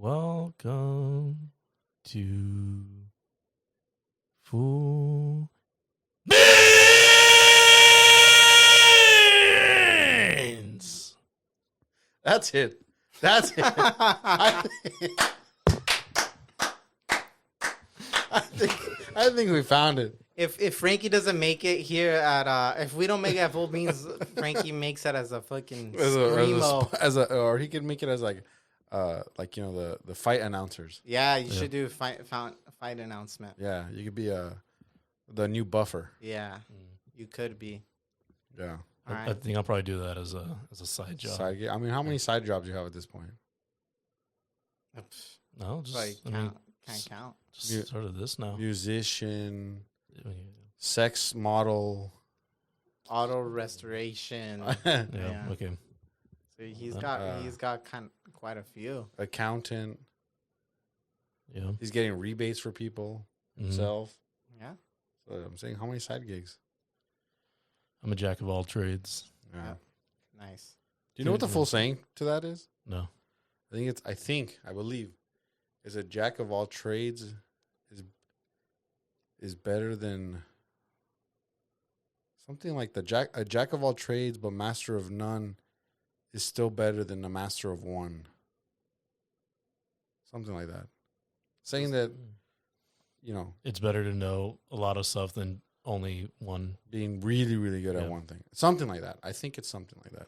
Welcome to Full Beans. That's it. That's it. I think we found it. If Frankie doesn't make it here at if we don't make it at Full Beans, Frankie makes it as a fucking screamo. Or he could make it as like the fight announcers. Yeah, you should do fight announcement. Yeah, you could be the new buffer. Yeah, you could be. Yeah, All right. I think I'll probably do that as a side job. I mean, how many side jobs do you have at this point? No, just Like, can't count. Just sort of this now. Musician, sex model, Auto restoration. Yeah. Okay. So he's got quite a few. accountant. Yeah. He's getting rebates for people himself. Yeah. So I'm saying, how many side gigs? I'm a jack of all trades. Yeah. Yep. Nice. Do you know what the full saying to that is? No. I believe, is a jack of all trades is better than something like a jack of all trades but master of none is still better than a master of one. Something like that. Saying that, It's better to know a lot of stuff than only one. being really, really good at one thing. Something like that. I think it's something like that.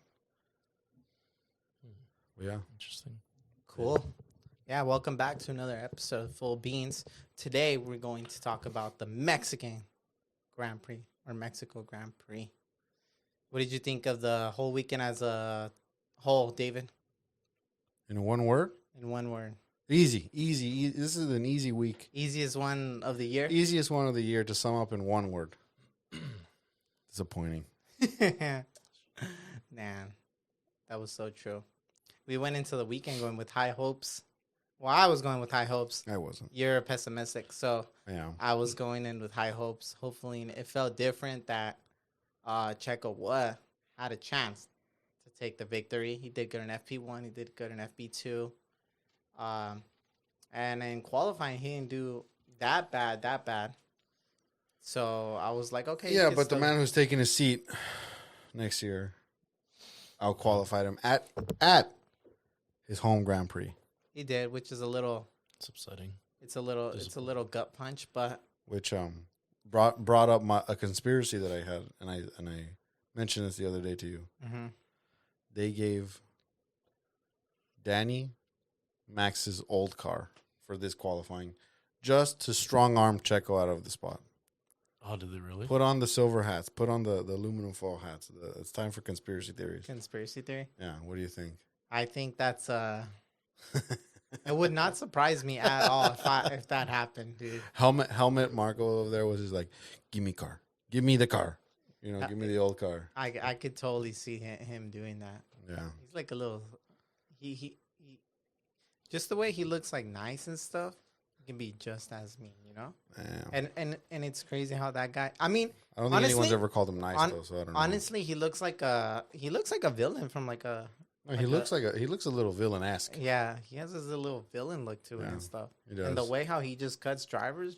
Yeah. Interesting. Cool. Yeah, welcome back to another episode of Full Beans. Today we're going to talk about the Mexican Grand Prix or Mexico Grand Prix. What did you think of the whole weekend as a whole, David? In one word? In one word. Easy. This is an easy week. Easiest one of the year? Easiest one of the year to sum up in one word. Disappointing. Man, that was so true. We went into the weekend going with high hopes. Well, I was going with high hopes. I wasn't. You're pessimistic, so Yeah. I was going in with high hopes. Hopefully, it felt different that Checo had a chance to take the victory. He did good in FP1. He did good in FP2. And in qualifying, he didn't do that bad. So I was like, okay. Yeah, but the man who's taking his seat next year out-qualified him at his home Grand Prix. He did, which is a little. It's upsetting. It's a little gut punch, but Which brought up a conspiracy that I had, and I mentioned this the other day to you. mm-hmm. They gave Danny Max's old car for this qualifying just to strong-arm Checo out of the spot. Oh, did they really? Put on the silver hats. Put on the aluminum foil hats. It's time for conspiracy theories. Conspiracy theory. Yeah, what do you think? I think that's it would not surprise me at all if that happened, dude. Helmet Marco over there was just like, give me car. Give me the car. Give me the old car. I could totally see him doing that. Yeah. He's like a little he just the way he looks like nice and stuff, he can be just as mean, Damn. And it's crazy how that guy, I mean, I don't think anyone's ever called him nice though, so I don't know. Honestly, he looks like a villain from like a No, he looks a little villain-esque. Yeah, he has this little villain look to it and stuff. He does. And the way how he just cuts drivers,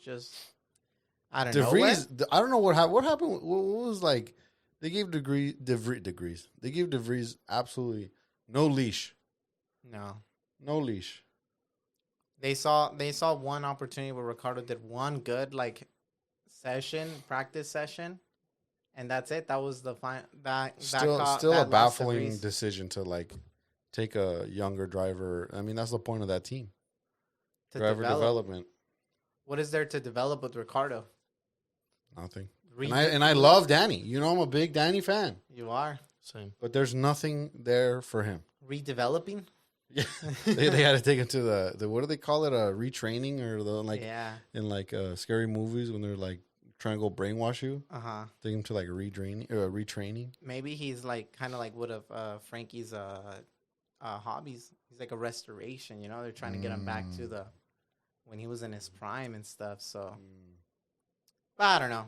I don't De know. Vries, I don't know what happened. What was like? They gave De Vries. They gave De Vries absolutely no leash. No leash. They saw one opportunity where Ricardo did one good practice session, and that's it. That was the fine. Still a baffling decision to take a younger driver. I mean, that's the point of that team. Driver development. What is there to develop with Ricardo? Nothing. And I love Danny. I'm a big Danny fan. You are. Same. But there's nothing there for him. Redeveloping? Yeah. they had to take him to the what do they call it? Retraining or in scary movies when they're trying to go brainwash you. Take him to retraining. Maybe he's kind of like one of Frankie's hobbies. He's like a restoration, They're trying to get him back to when he was in his prime and stuff. So, but I don't know.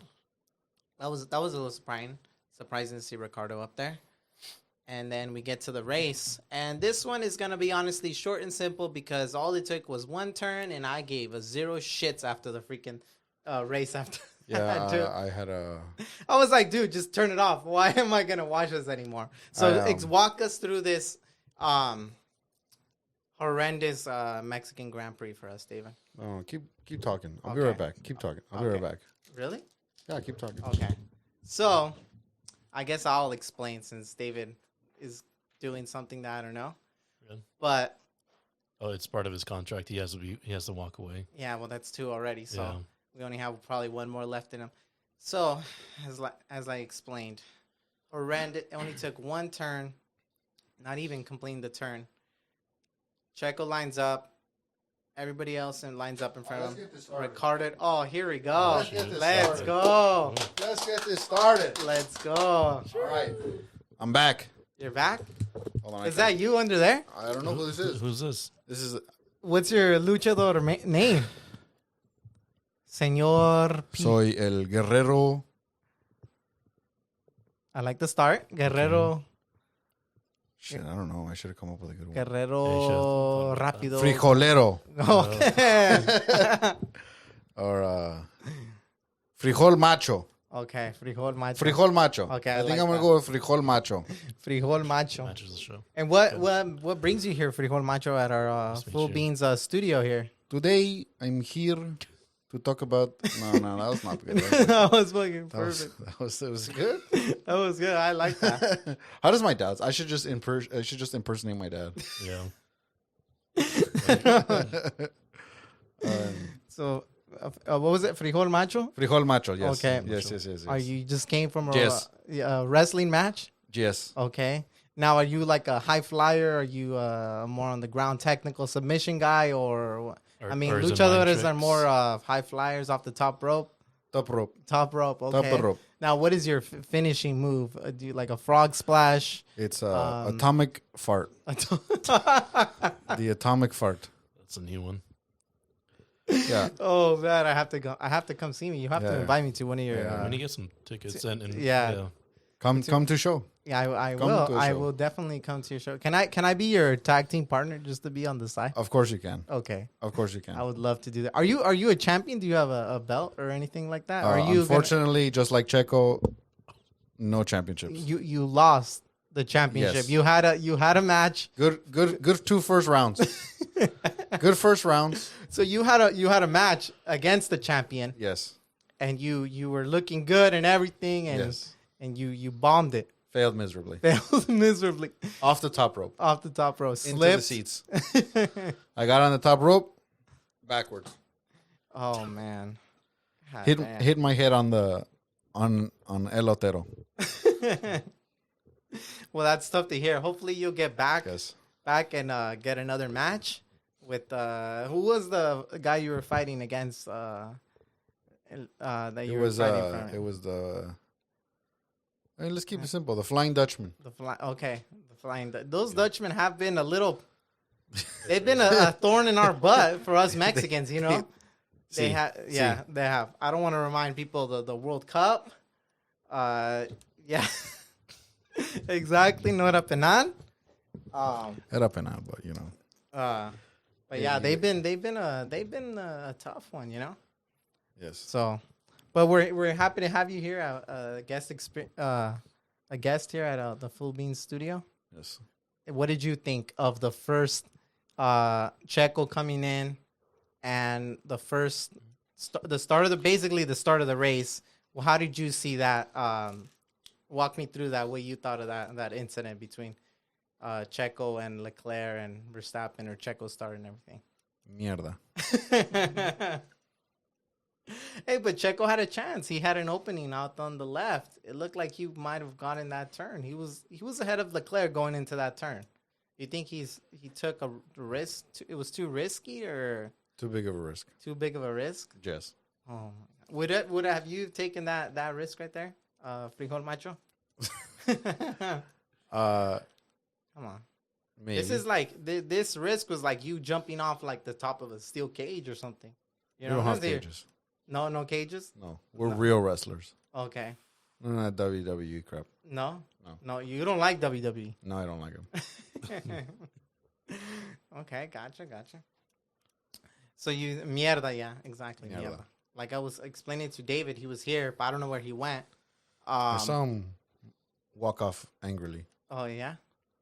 That was a little surprising to see Ricardo up there. And then we get to the race. And this one is going to be honestly short and simple because all it took was one turn, and I gave a 0 shits after the freaking race after. Yeah, I had a... I was like, dude, just turn it off. Why am I going to watch this anymore? So walk us through this horrendous Mexican Grand Prix for us, David. Oh, keep talking. I'll be right back. Keep talking. I'll be right back. Really? Yeah, keep talking. Okay. So, I guess I'll explain since David is doing something that I don't know. Really? But it's part of his contract. He has to walk away. Yeah, well, that's 2 already. So we only have probably 1 more left in him. So as I explained, horrendous. It only took 1 turn, not even completing the turn. Checo lines up. Everybody else lines up in front of him. Ricardo. Oh, here we go. Let's go. Let's get this started. Let's go. All right. I'm back. You're back? Hold on. Is that you under there? I don't know who this is. Who's this? This is... What's your luchador name? Señor P. Soy el guerrero. I like the start. Guerrero. Shit, I don't know. I should have come up with a good one. Guerrero Rápido. Frijolero. Okay. Or frijol macho. Okay, frijol macho. Frijol macho. Okay, I think I'm going to go with frijol macho. Frijol macho. Matches the show. And what brings you here, frijol macho, at our Full Beans studio here? Today, I'm here to talk about... No, that was not good. That was fucking perfect. It was good? That was good. I like that. How does my dad? I should just impersonate my dad. Yeah. So, what was it? Frijol macho? Frijol macho, yes. Okay. Yes. Are you just came from a wrestling match? Yes. Okay. Now, are you like a high flyer? Are you more on the ground technical submission guy? Or I mean, luchadores are more high flyers off the top rope. Top rope. Okay. Top rope. Now, what is your finishing move? Do you like a frog splash? It's atomic fart. The atomic fart. That's a new one. Yeah. Oh man, I have to go. I have to come see me. You have to invite me to one of your. When you get some tickets and Come to show. Yeah, I will. I will definitely come to your show. Can I be your tag team partner just to be on the side? Of course you can. Okay. Of course you can. I would love to do that. Are you a champion? Do you have a belt or anything like that? Are you unfortunately, just like Checo, no championships. You lost the championship. Yes. You had a match. Good 2 first rounds. Good first rounds. So you had a match against the champion. Yes. And you were looking good and everything, and yes. And you bombed it. Failed miserably. Off the top rope. Slipped. Into the seats. I got on the top rope. Backwards. Oh man. Hit my head on elotero. Well, that's tough to hear. Hopefully you'll get back. Yes. Back and get another match with who was the guy you were fighting against? That you were fighting from? It was the. I mean, let's keep it simple. The Flying Dutchman. Those Dutchmen have been a little. They've been a thorn in our butt for us Mexicans, you know. They have. Yeah, they have. I don't want to remind people the World Cup. Yeah. Exactly. No era penal. Era penal, but you know. But yeah, they've been a tough one, you know. Yes. So. But we're happy to have you here, a guest here at the Full Beans studio. Yes. What did you think of the first Checo coming in and the first the start of the race? Well, how did you see that? Walk me through that. What you thought of that incident between Checo and Leclerc and Verstappen, or Checo starting everything? Mierda. Hey, but Checo had a chance. He had an opening out on the left. It looked like he might have gotten that turn. He was ahead of Leclerc going into that turn. You think he took a risk? It was too risky, or too big of a risk? Too big of a risk. Yes. Oh, would have you taken that risk right there, Frijol Macho? Come on. Maybe. This is like this risk was like you jumping off like the top of a steel cage or something. You know, we don't have cages. No cages? No, we're real wrestlers. Okay. None of that WWE crap. No? No, you don't like WWE. No, I don't like him. Okay, gotcha. So you, mierda, yeah, exactly, Mierda. mierda. Like I was explaining to David, he was here, but I don't know where he went. I saw him walk off angrily. Oh, yeah?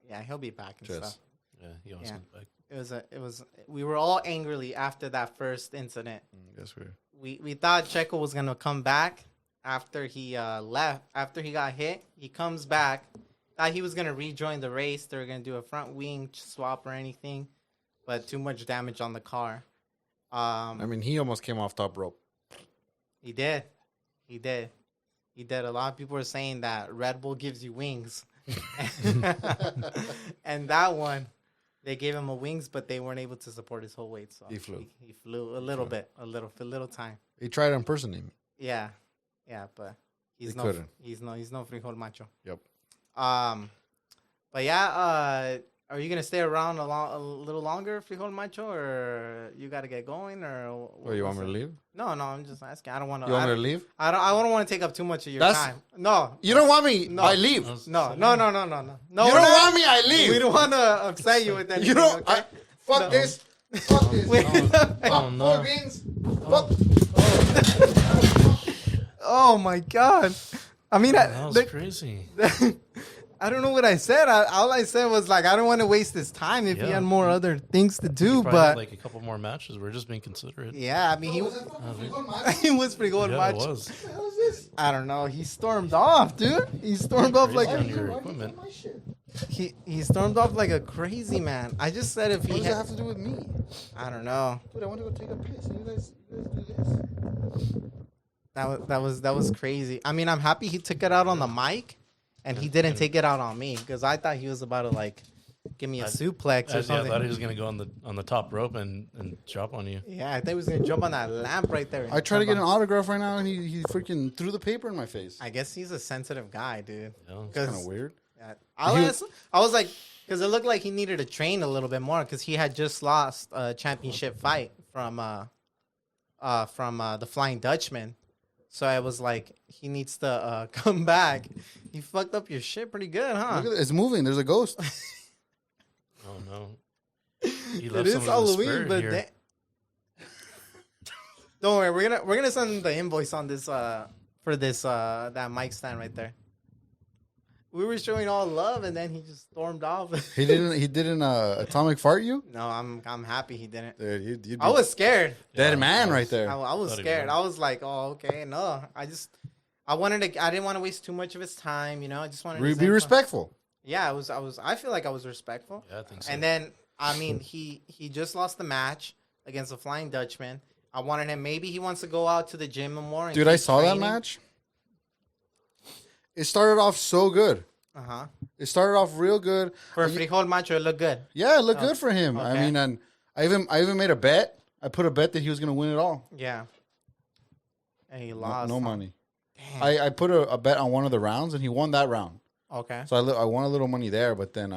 Yeah, he'll be back and stuff. Yeah, he always comes back. We were all angrily after that first incident. Yes, We thought Checo was going to come back after he left. After he got hit, he comes back. Thought he was going to rejoin the race. They were going to do a front wing swap or anything, but too much damage on the car. I mean, he almost came off top rope. He did. A lot of people are saying that Red Bull gives you wings. And that one, they gave him a wings, but they weren't able to support his whole weight. So he flew. He flew a little bit, a little time. He tried to impersonate me. Yeah, but he's no frijol macho. Yep. But yeah, are you gonna stay around a little longer, frijol macho, or you got to get going, or? What, you want me to leave? No, I'm just asking. I don't want to. You want me to leave? I don't want to take up too much of your time. No. You don't want me? No. I leave. No. You don't want me? I leave. We don't want to upset you with anything. You don't. Okay? Fuck this. Fuck this. Oh, no. Beans. Oh. Oh my God. I mean, That was crazy. I don't know what I said. All I said was like, I don't want to waste his time if he had more other things to do. But like a couple more matches. We're just being considerate. yeah, I mean, he was pretty good. Yeah, it was. What the hell is this? I don't know. He stormed off, dude. He stormed off like on your equipment. he stormed off like a crazy man. I just said if What he does that had, have to do with me? I don't know. Dude, I want to go take a piss. You guys do this. That was crazy. I mean, I'm happy he took it out on the mic, and he didn't take it out on me because I thought he was about to like give me a suplex or something. I thought he was gonna go on the top rope and drop on you. Yeah, I thought he was gonna jump on that lamp right there. I tried to get an autograph right now, and he freaking threw the paper in my face. I guess he's a sensitive guy, dude. Yeah. Kind of weird. Yeah, I was like, because it looked like he needed to train a little bit more because he had just lost a championship fight from the Flying Dutchman. So I was like, he needs to come back. He fucked up your shit pretty good, huh? Look at it. It's moving. There's a ghost. Oh no. He left It some is of the Halloween, spirit but here. don't worry, we're gonna send the invoice on this for this that mic stand right there. We were showing all love, and then he just stormed off. He didn't atomic fart you? No, I'm happy he didn't. Dude, you'd be I was scared. dead man right there. I was scared. I was like, oh, okay, no. I didn't want to waste too much of his time, you know. I just wanted to Be respectful. Yeah, I feel like I was respectful. Yeah, I think so. And then, I mean, he just lost the match against the Flying Dutchman. I wanted him. Maybe he wants to go out to the gym more. And Dude, I keep saw training. that match. It started off so good. It started off real good. For Frijol Macho, it looked good. Yeah, it looked good for him. Okay. I mean, and I even made a bet. I put a bet that he was going to win it all. Yeah. And he lost. No money. Damn. I put a bet on one of the rounds, and he won that round. Okay. So I won a little money there, but then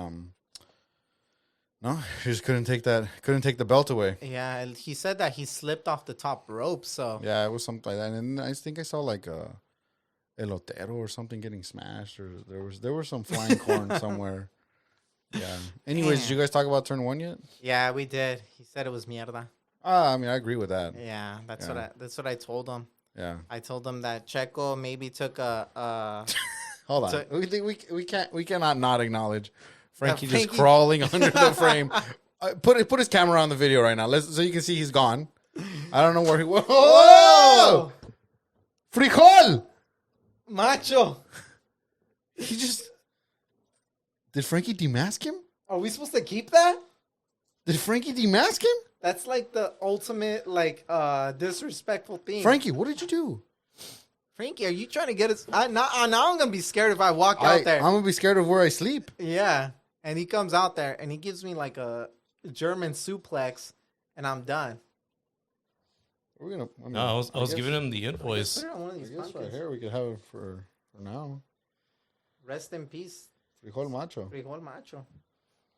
no, he just couldn't take the belt away. Yeah, he said that he slipped off the top rope. So Yeah, it was something like that, and I think I saw like elotero or something getting smashed, or there was some flying corn somewhere. Yeah. Anyways, did you guys talk about turn 1 yet? yeah, we did. He said it was mierda. I mean, I agree with that. Yeah, that's what I told him. Yeah. I told him that Checo maybe took a Hold on. So- We cannot not acknowledge Frankie just Frankie- crawling under the frame. Put his camera on the video right now, so you can see he's gone. I don't know where he was. Whoa! Frijol! Macho. He just did Frankie demask him? Are we supposed to keep that? Did Frankie demask him? That's like the ultimate disrespectful thing. Frankie, what did you do? Frankie, are you trying to get us? Now I'm gonna be scared if I walk out there. I'm gonna be scared of where I sleep. Yeah, and he comes out there and he gives me like a German suplex, and I'm done. We're gonna. No, I was giving him the Put invoice. it on one of I these guess right pumpkins. here we could have it for now. Rest in peace, Frijol macho. Frijol Macho.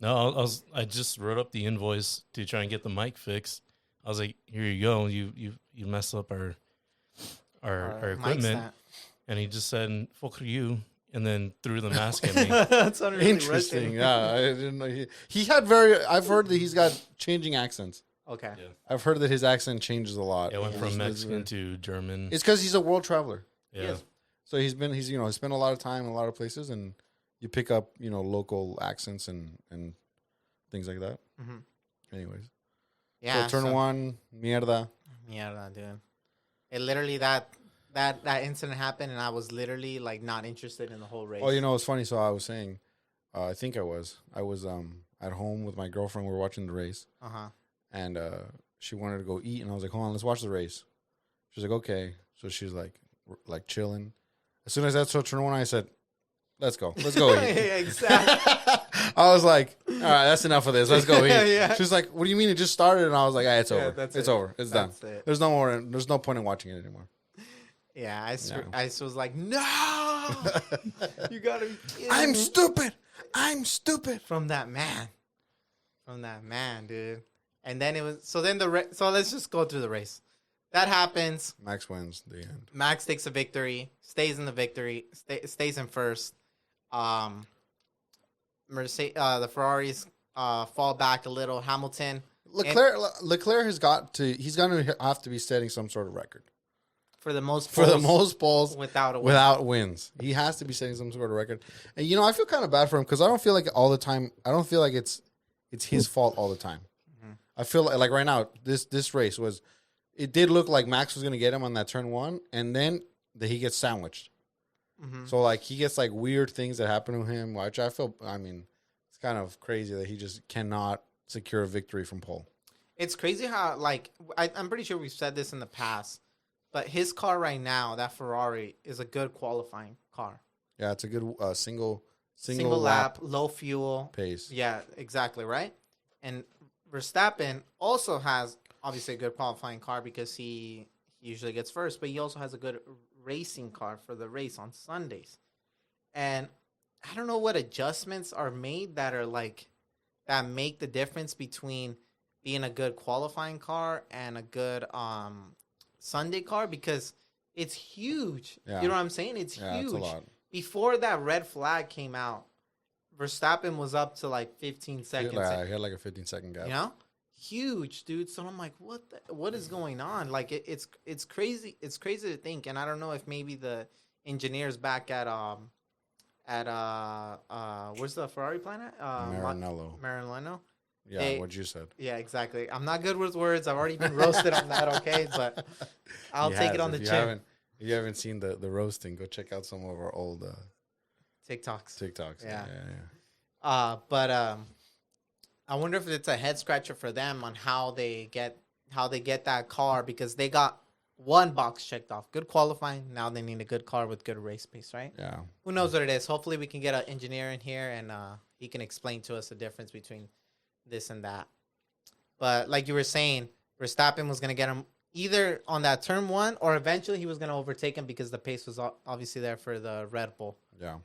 No, I just wrote up the invoice to try and get the mic fixed. I was like, here you go. You mess up our Mic equipment. stand. And he just said, fuck you. and then threw the mask at me. That's really interesting. Russian. Yeah, I didn't know he had I've heard that he's got changing accents. Okay. Yeah. I've heard that his accent changes a lot. It went from Mexican to German. It's because he's a world traveler. Yeah. Yes. So he's spent a lot of time in a lot of places, and you pick up local accents and things like that. Mm-hmm. Anyways, Yeah. so turn one, mierda. Mierda, dude. It literally that incident happened, and I was literally like not interested in the whole race. Oh, it's funny. So I was saying, I think I was at home with my girlfriend. We were watching the race, and she wanted to go eat, and I was like, "Hold on, let's watch the race." She's like, "Okay." So she's like chilling. As soon as I saw turn one, I said, let's go eat. Exactly. I was like, all right, that's enough of this. Let's go eat. Yeah. She's like, what do you mean it just started? And I was like, it's over. It's over. It's That's done. it. There's no more. There's no point in watching it anymore. Yeah, I was like, no, you gotta be kidding I'm me. stupid. I'm stupid. From that man, dude. And then it was so let's just go through the race. That happens. Max wins the end. Max takes a victory, stays in the victory, stays in first. The Ferraris fall back a little. Hamilton. Leclerc he's going to have to be setting some sort of record For the most poles without wins. He has to be setting some sort of record. And I feel kind of bad for him because I don't feel like all the time. I don't feel like it's his fault all the time. Mm-hmm. I feel like right now this race was. It did look like Max was going to get him on that turn one, and then he gets sandwiched. Mm-hmm. So, like, he gets, like, weird things that happen to him, which it's kind of crazy that he just cannot secure a victory from pole. It's crazy how, like, I'm pretty sure we've said this in the past, but his car right now, that Ferrari, is a good qualifying car. Yeah, it's a good single lap, low fuel. Pace. Yeah, exactly, right? And Verstappen also has... obviously a good qualifying car because he usually gets first, but he also has a good racing car for the race on Sundays. And I don't know what adjustments are made that make the difference between being a good qualifying car and a good Sunday car, because it's huge. Yeah. You know what I'm saying? It's huge. It's a lot. Before that red flag came out, Verstappen was up to like 15 seconds. He had like a 15-second gap. Huge, dude. So I'm like, what is going on? Like it's crazy. It's crazy to think, and I don't know if maybe the engineers back at where's the Ferrari plant at? Maranello. Yeah, what you said. Yeah, exactly. I'm not good with words. I've already been roasted on that. Okay, but I'll take it on the chin. If you haven't seen the roasting, go check out some of our old TikToks. Yeah. But I wonder if it's a head scratcher for them on how they get that car, because they got one box checked off. Good qualifying. Now they need a good car with good race pace, right? Yeah. Who knows what it is? Hopefully we can get an engineer in here and he can explain to us the difference between this and that. But like you were saying, Verstappen was going to get him either on that turn one, or eventually he was going to overtake him because the pace was obviously there for the Red Bull. Yeah.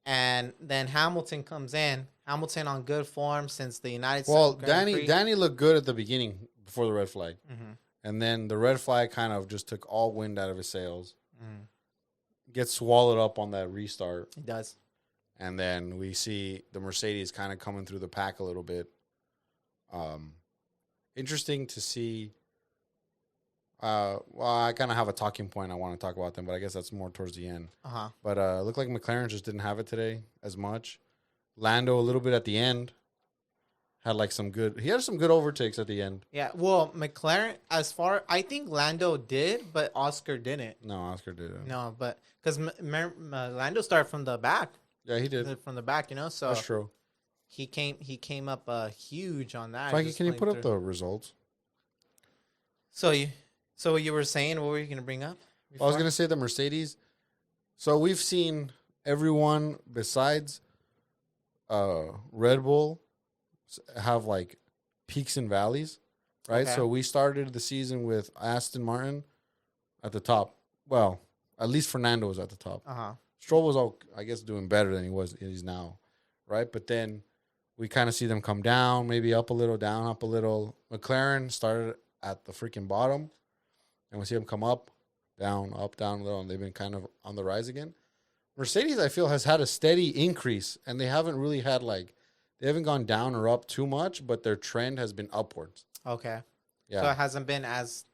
And then Hamilton comes in. Hamilton on good form since the United States. Well, Danny looked good at the beginning before the red flag. Mm-hmm. And then the red flag kind of just took all wind out of his sails. Gets swallowed up on that restart. It does. And then we see the Mercedes kind of coming through the pack a little bit. Interesting to see. Well, I kind of have a talking point I want to talk about them, but I guess that's more towards the end. But it looked like McLaren just didn't have it today as much. Lando a little bit at the end. He had some good overtakes at the end. Yeah, well, McLaren, I think Lando did, but Oscar didn't. No, Oscar didn't. No, but because Lando started from the back. Yeah, he did. From the back, so. That's true. He came up huge on that. Frankie, can you put up the results? So you were saying, what were you going to bring up? I was going to say the Mercedes. So we've seen everyone besides Red Bull have peaks and valleys, right? Okay. So we started the season with Aston Martin at the top. Well, at least Fernando was at the top. Stroll was I guess doing better than he's now, right? But then we kind of see them come down, maybe up a little, down, up a little. McLaren started at the freaking bottom, and we see them come up, down, a little, and they've been kind of on the rise again. Mercedes, I feel, has had a steady increase, and they haven't really had they haven't gone down or up too much, but their trend has been upwards. Okay. Yeah. So it hasn't been as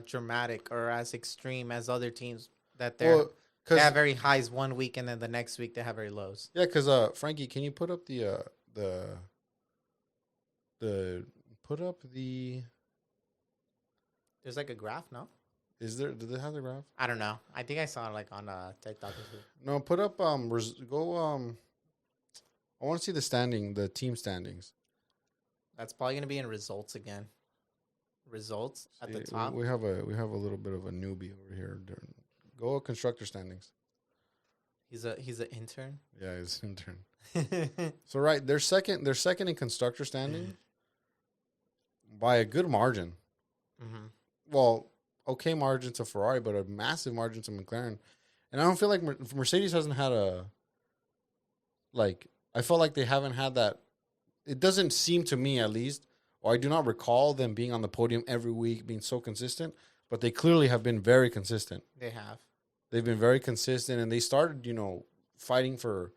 dramatic or as extreme as other teams that they have very highs one week and then the next week they have very lows. Yeah, because Frankie, can you put up the There's like a graph, no? Do they have the graph? I don't know. I think I saw it like on TikTok. No, put up I want to see the team standings. That's probably gonna be in results again. Results at the See, top. We have a little bit of a newbie over here. Go constructor standings. He's an intern. Yeah, he's an intern. So right, they're second in constructor standing by a good margin. Mm-hmm. Well, okay margin to Ferrari, but a massive margin to McLaren. And I don't feel like Mercedes hasn't had I felt like they haven't had that. It doesn't seem to me, at least, or I do not recall them being on the podium every week, being so consistent, but they clearly have been very consistent. They have. They've been very consistent, and they started, fighting for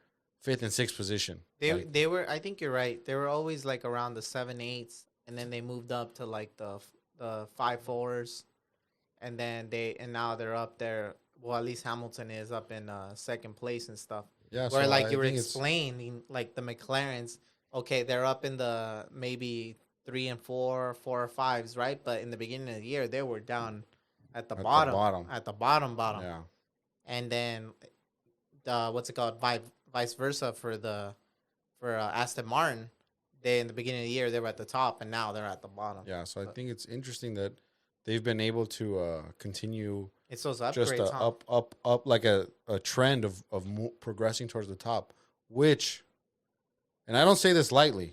5th and 6th position. They were. I think you're right. They were always like around the 7-8s, and then they moved up to like the 5-4s, and now they're up there. Well, at least Hamilton is up in second place and stuff. Yeah, where so like you were explaining, like the McLarens, okay, they're up in the maybe 3 and 4, 4 or 5s, right? But in the beginning of the year, they were down at the bottom. At the bottom. Yeah. And then, what's it called? Vice versa for Aston Martin. They in the beginning of the year they were at the top, and now they're at the bottom. Yeah, so I think it's interesting that they've been able to continue. It's those upgrades, just up like a trend of progressing towards the top, which, and I don't say this lightly,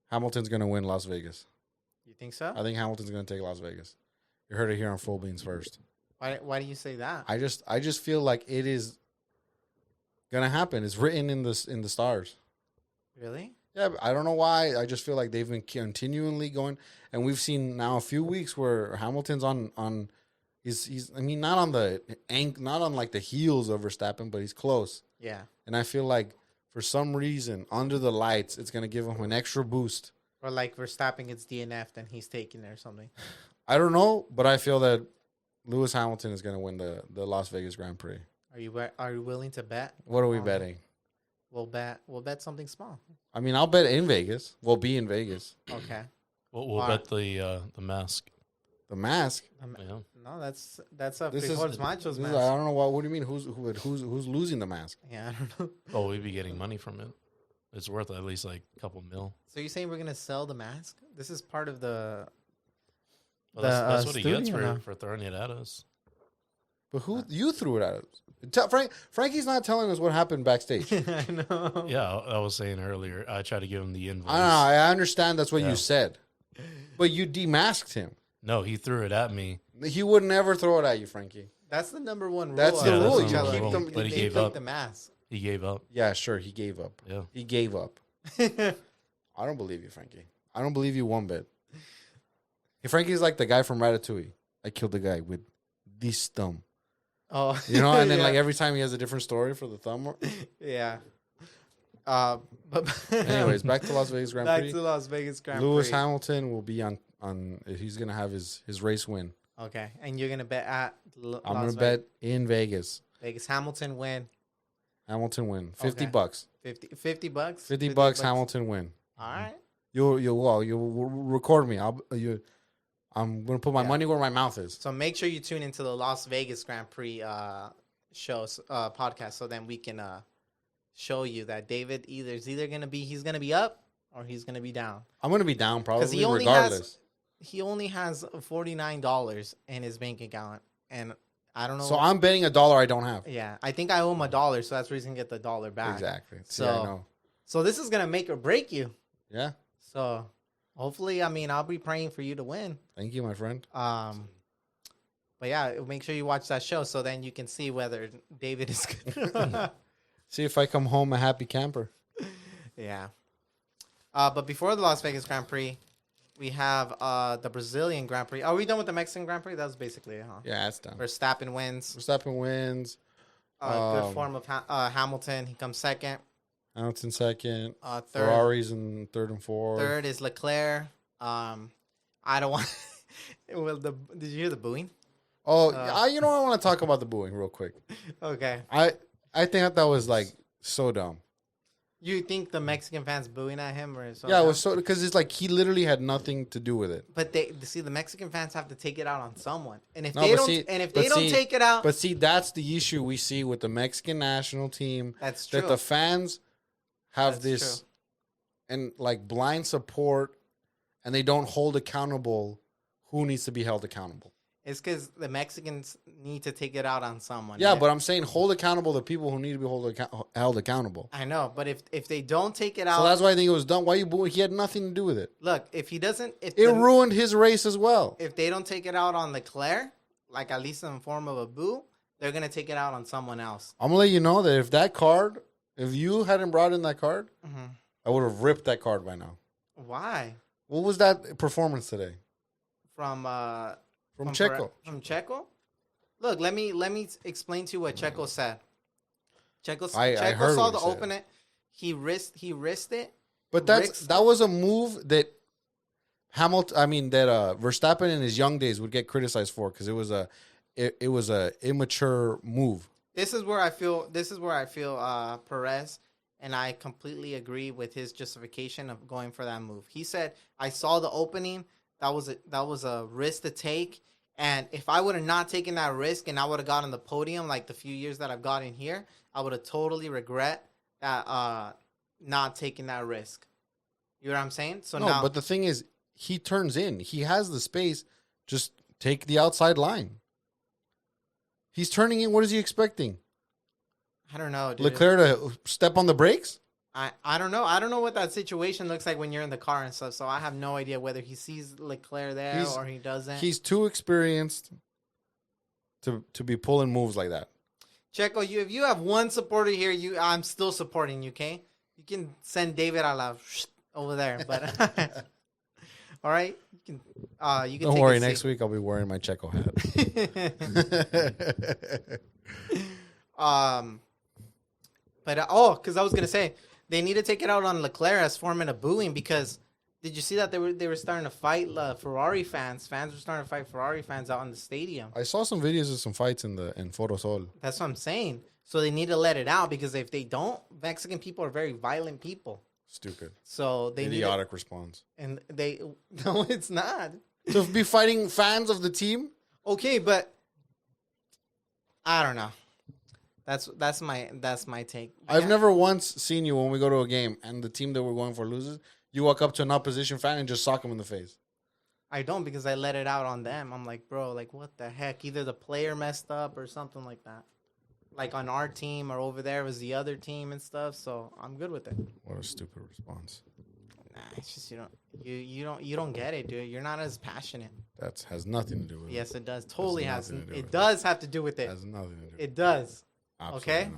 Hamilton's going to win Las Vegas. You think so? I think Hamilton's going to take Las Vegas. You heard it here on Full Beans first. Why do you say that? I just feel like it is going to happen. It's written in the stars. Really? Yeah, I don't know why. I just feel like they've been continually going, and we've seen now a few weeks where Hamilton's on. He's not on like the heels of Verstappen, but he's close. Yeah. And I feel like for some reason under the lights, it's gonna give him an extra boost. Or like Verstappen gets DNF'd and he's taking it or something. I don't know, but I feel that Lewis Hamilton is gonna win the Las Vegas Grand Prix. Are you willing to bet? What are we betting? We'll bet something small. I mean, I'll bet in Vegas. We'll be in Vegas. Okay. We'll bet the mask. The mask. Yeah. No, that's a This Frijol is Machos I mask. don't know what do you mean? Who's losing the mask? Yeah, I don't know. Oh, we'd be getting money from it. It's worth at least like a couple mil. So you're saying we're gonna sell the mask? This is part of the. Well, that's what he gets studio for throwing it at us. But who you threw it at us? Frankie's not telling us what happened backstage. I know. Yeah, I was saying earlier. I tried to give him the invoice. I don't know. I understand that's what Yeah. you said, but you demasked him. No, he threw it at me. He would never throw it at you, Frankie. That's the number one rule. That's the of rule. each You other. keep them. But he They gave took up. the mask. He gave up. Yeah, sure. He gave up. Yeah. He gave up. I don't believe you, Frankie. I don't believe you one bit. Hey, Frankie's like the guy from Ratatouille. I killed the guy with this thumb. Oh, You know, and then yeah. like every time he has a different story for the thumb. Yeah. But Anyways, back to Las Vegas Grand back Prix. to Las Vegas Grand Lewis Prix. Hamilton will be on. He's gonna have his race win. Okay, and you're gonna bet at I'm gonna bet in Vegas. Vegas Hamilton win. Hamilton win. $50. Okay. $50. $50 bucks. Hamilton win. All right. You'll record me. I'm gonna put my money where my mouth is. So make sure you tune into the Las Vegas Grand Prix shows podcast, so then we can show you that David he's gonna be up or he's gonna be down. I'm gonna be down probably he only regardless. He only has $49 in his bank account, and I don't know. So I'm betting $1 I don't have. Yeah, I think I owe him $1, so that's the reason to get the $1 back. Exactly. See, So- I know. So this is gonna make or break you. Yeah. So hopefully, I'll be praying for you to win. Thank you, my friend. But yeah, make sure you watch that show so then you can see whether David is good. See if I come home a happy camper. Yeah. But before the Las Vegas Grand Prix, we have the Brazilian Grand Prix. Are we done with the Mexican Grand Prix? That was basically it, huh? Yeah, it's done. Verstappen wins. Verstappen wins. Good form of Hamilton. He comes second. Hamilton second. Third. Ferrari's in third and fourth. Third is Leclerc. I don't want. Did you hear the booing? Oh, you know what? I want to talk about the booing real quick. Okay. I think that was like so dumb. You think the Mexican fans booing at him or so? Yeah, it was so because it's like he literally had nothing to do with it. But the Mexican fans have to take it out on someone, and if No, they but don't take it out, but see, that's the issue we see with the Mexican national team. that's true. That the fans have That's this true. and like blind support, and they don't hold accountable who needs to be held accountable. It's because the Mexicans need to take it out on someone. Yeah, but I'm saying hold accountable the people who need to be held accountable. I know, but if they don't take it out, So that's why I think it was dumb. Why you booing? He had nothing to do with it. look, if he doesn't, It ruined his race as well. if they don't take it out on Leclerc, like at least in the form of a boo, they're gonna take it out on someone else. I'm gonna let you know that if you hadn't brought in that card, Mhm. I would have ripped that card by now. Why? What was that performance today From Checo? From Checo? Look, let me explain to you what Checo said. Checo I heard saw what the he said. opening. He risked it. But Rick's- that was a move that Verstappen in his young days would get criticized for because it was a immature move. This is where I feel Perez, and I completely agree with his justification of going for that move. He said, "I saw the opening. That was a risk to take, and if I would have not taken that risk and I would have gotten the podium like the few years that I've gotten here, I would have totally regret that not taking that risk." You know what I'm saying? So No, now, but the thing is, he turns in. He has the space. Just take the outside line. He's turning in. What is he expecting? I don't know, dude. Leclerc to step on the brakes? I don't know. I don't know what that situation looks like when you're in the car and stuff. So I have no idea whether he sees Leclerc there or he doesn't. He's too experienced to be pulling moves like that. Checo, if you have one supporter here, I'm still supporting you. Okay, you can send David over there, but all right, you can. Don't take worry. a Next seat. week I'll be wearing my Checo hat. Because I was gonna say they need to take it out on Leclerc as forming a booing because did you see that they were starting to fight Ferrari fans? Fans were starting to fight Ferrari fans out in the stadium. I saw some videos of some fights in Fotosol. That's what I'm saying. So they need to let it out because if they don't, Mexican people are very violent people. Stupid. So they Idiotic response. and they no, it's not. To be fighting fans of the team? Okay, but I don't know. That's my take. I've Yeah. never once seen you when we go to a game and the team that we're going for loses. You walk up to an opposition fan and just sock him in the face. I don't because I let it out on them. I'm like, bro, like what the heck? Either the player messed up or something like that. Like on our team or over there was the other team and stuff. So I'm good with it. What a stupid response. Nah, it's just you don't get it, dude. You're not as passionate. That has nothing to do with it. Yes, it does. Totally has. nothing to do with It it. does have to do with It it. has nothing to do with it. It does. Absolutely okay.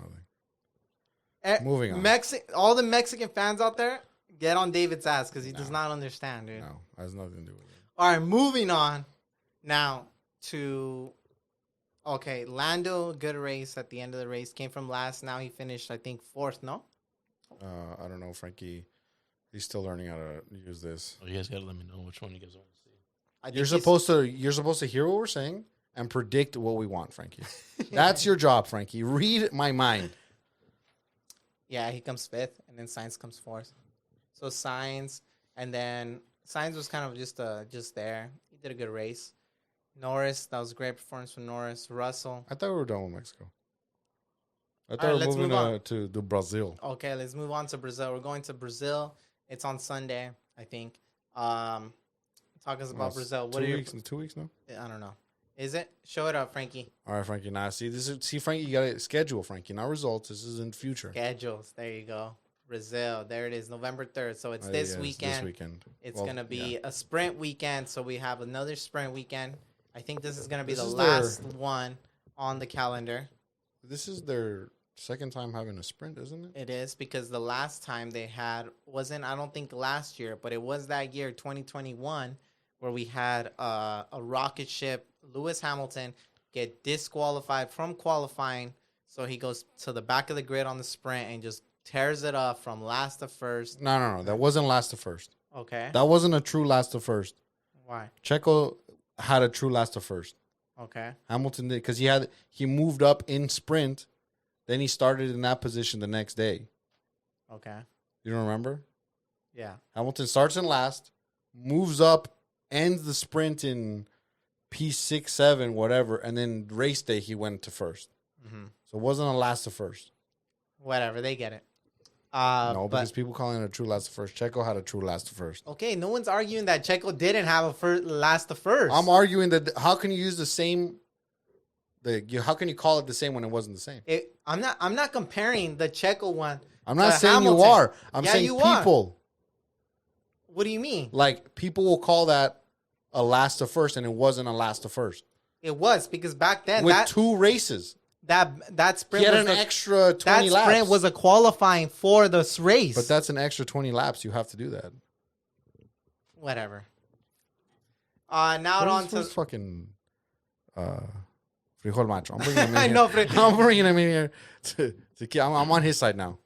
nothing. Moving on. All the Mexican fans out there, get on David's ass because he does not understand, dude. No, it has nothing to do with it. All right, moving on now to Lando, good race at the end of the race. Came from last. Now he finished, I think, fourth. No, I don't know, Frankie. He's still learning how to use this. Oh, you guys gotta let me know which one you guys want to see. I think You're supposed to hear what we're saying and predict what we want, Frankie. That's your job, Frankie. Read my mind. Yeah, he comes fifth, and then Sainz comes fourth. So Sainz, and then Sainz was kind of just there. He did a good race. Norris, that was a great performance from Norris. Russell. I thought we were done with Mexico. I thought right, we let's were move on. moving to Brazil. Okay, let's move on to Brazil. We're going to Brazil. It's on Sunday, I think. Talk us about Brazil. What 2 are weeks? 2 weeks now? I don't know. Is it? Show it up, Frankie. All right, Frankie. Now, see, Frankie, you got to schedule, Frankie, not results. This is in the future. Schedules. There you go. Brazil. There it is, November 3rd. So it's Oh, this yeah, weekend. This weekend. It's Well, going to be yeah. a sprint weekend. So we have another sprint weekend. I think this is going to be This the is last one on the calendar. This is their second time having a sprint, isn't it? It is because the last time they had wasn't, I don't think last year, but it was that year, 2021, where we had a rocket ship, Lewis Hamilton, get disqualified from qualifying. So he goes to the back of the grid on the sprint and just tears it up from last to first. No. That wasn't last to first. Okay. That wasn't a true last to first. Why? Checo had a true last to first. Okay. Hamilton did because he moved up in sprint, then he started in that position the next day. Okay. You don't remember? Yeah. Hamilton starts in last, moves up, ends the sprint in P6, 7, whatever, and then race day he went to first. Mm-hmm. So it wasn't a last to first. Whatever, they get it. No, but, because people calling it a true last to first. Checo had a true last to first. okay, no one's arguing that Checo didn't have a last to first. I'm arguing that how can you use the same? How can you call it the same when it wasn't the same? I'm not comparing the Checo one. I'm not to saying Hamilton. you are. I'm Yeah, saying you are. people. What do you mean? Like people will call that a last to first, and it wasn't a last to first. It was because back then With 2 races, that sprint he had was an extra 20 that laps. sprint was a qualifying for this race. But that's an extra 20 laps. You have to do that. Whatever. Now on to fucking frijol macho. I'm bringing him in I here. know, I'm bringing him in here. I'm on his side now.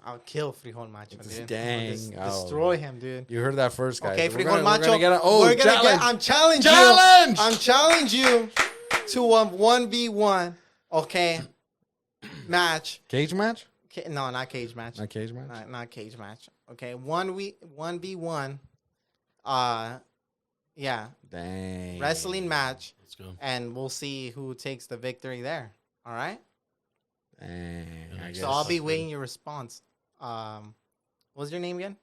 I'll kill Frijol Macho, dude. Dang. Destroy him, dude. You heard that first, guys. Okay, So Frijol Macho. I'm challenging Challenge! you. I'm challenging you to a 1v1. Okay. Match. Cage match? No, not cage match. Not cage match? Not cage match. Okay. 1v1. Yeah. Dang. Wrestling match. Let's go. And we'll see who takes the victory there. All right. Dang. I guess. So I'll be waiting your response. What's your name again?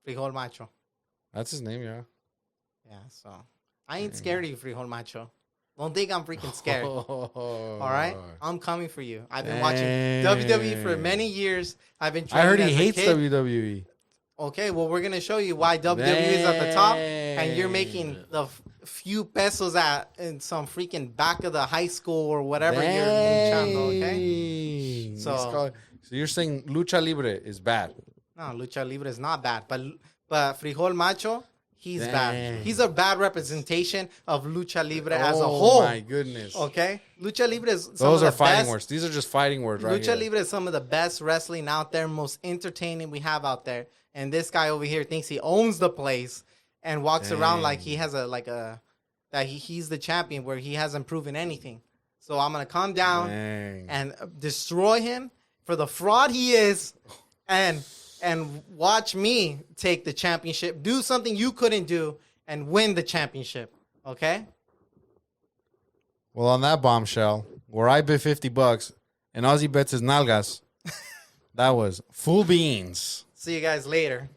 Frijol Macho. That's his name, yeah. Yeah, so I ain't scared of you, Frijol Macho. Don't think I'm freaking scared. All right? I'm coming for you. I've been watching WWE for many years. I've been I heard training he as a hates kid. WWE. Okay, well, we're going to show you why WWE is at the top, and you're making the few pesos in some freaking back of the high school or whatever you're channel, okay? So you're saying Lucha Libre is bad? No, Lucha Libre is not bad, but Frijol Macho, he's Dang. bad. He's a bad representation of Lucha Libre as a whole. Oh my goodness! Okay, Lucha Libre is Those are fighting words. These are just fighting words, right? Lucha Libre is some of the best wrestling out there, most entertaining we have out there. And this guy over here thinks he owns the place and walks around like he has he's the champion where he hasn't proven anything. So I'm gonna calm down and destroy him for the fraud he is, and watch me take the championship, do something you couldn't do, and win the championship. Okay? Well, on that bombshell, where I bet $50 and Ozzy bets his nalgas, that was full beans. See you guys later.